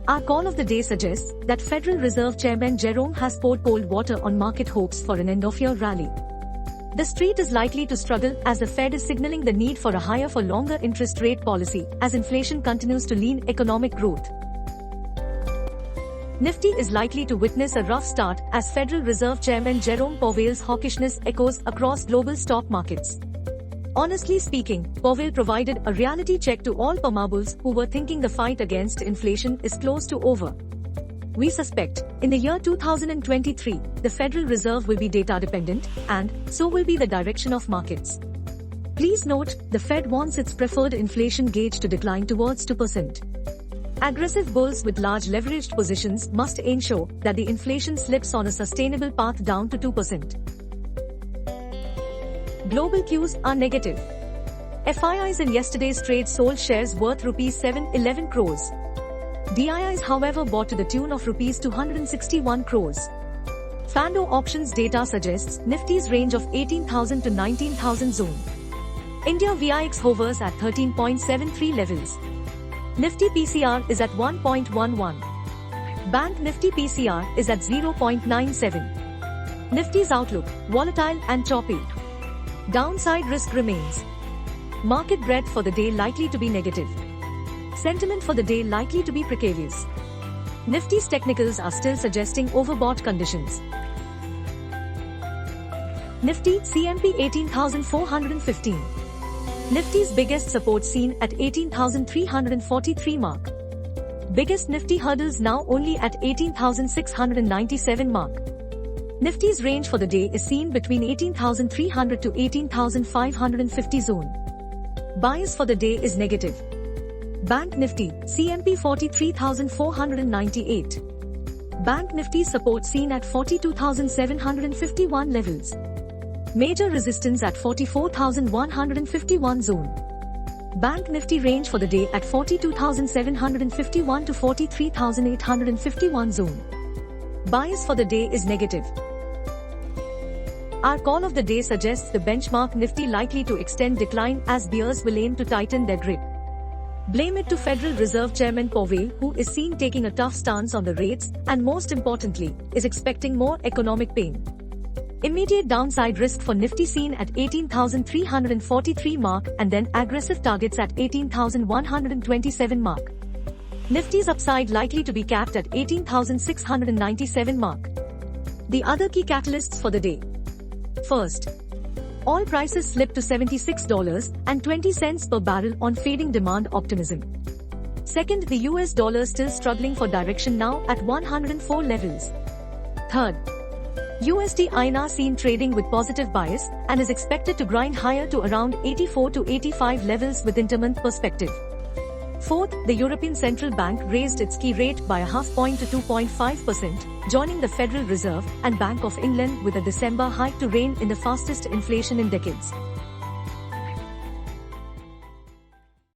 Our call of the day suggests that Federal Reserve Chairman Jerome has poured cold water on market hopes for an end-of-year rally. The street is likely to struggle as the Fed is signaling the need for a higher for longer interest rate policy as inflation continues to lean economic growth. Nifty is likely to witness a rough start as Federal Reserve Chairman Jerome Powell's hawkishness echoes across global stock markets. Honestly speaking, Powell provided a reality check to all permabulls who were thinking the fight against inflation is close to over. We suspect, in the year 2023, the Federal Reserve will be data dependent, and so will be the direction of markets. Please note, the Fed wants its preferred inflation gauge to decline towards 2%. Aggressive bulls with large leveraged positions must ensure that the inflation slips on a sustainable path down to 2%. Global cues are negative. FIIs in yesterday's trade sold shares worth Rs 711 crores. DIIs however bought to the tune of Rs 261 crores. Fando options data suggests Nifty's range of 18,000 to 19,000 zone. India VIX hovers at 13.73 levels. Nifty PCR is at 1.11. Bank Nifty PCR is at 0.97. Nifty's outlook, volatile and choppy. Downside risk remains. Market breadth for the day likely to be negative. Sentiment for the day likely to be precarious. Nifty's technicals are still suggesting overbought conditions. Nifty CMP 18,415. Nifty's biggest support seen at 18,343 mark. Biggest Nifty hurdles now only at 18,697 mark. Nifty's range for the day is seen between 18,300 to 18,550 zone. Bias for the day is negative. Bank Nifty, CMP 43,498. Bank Nifty support seen at 42,751 levels. Major resistance at 44,151 zone. Bank Nifty range for the day at 42,751 to 43,851 zone. Bias for the day is negative. Our call of the day suggests the benchmark Nifty likely to extend decline as bears will aim to tighten their grip. Blame it to Federal Reserve Chairman Powell, who is seen taking a tough stance on the rates and most importantly, is expecting more economic pain. Immediate downside risk for Nifty seen at 18,343 mark and then aggressive targets at 18,127 mark. Nifty's upside likely to be capped at 18,697 mark. The other key catalysts for the day. First, oil prices slipped to $76.20 per barrel on fading demand optimism. Second, the US dollar still struggling for direction now at 104 levels. Third, USD INR seen trading with positive bias and is expected to grind higher to around 84 to 85 levels with intermonth perspective. Fourth, the European Central Bank raised its key rate by a half point to 2.5%, joining the Federal Reserve and Bank of England with a December hike to rein in the fastest inflation in decades.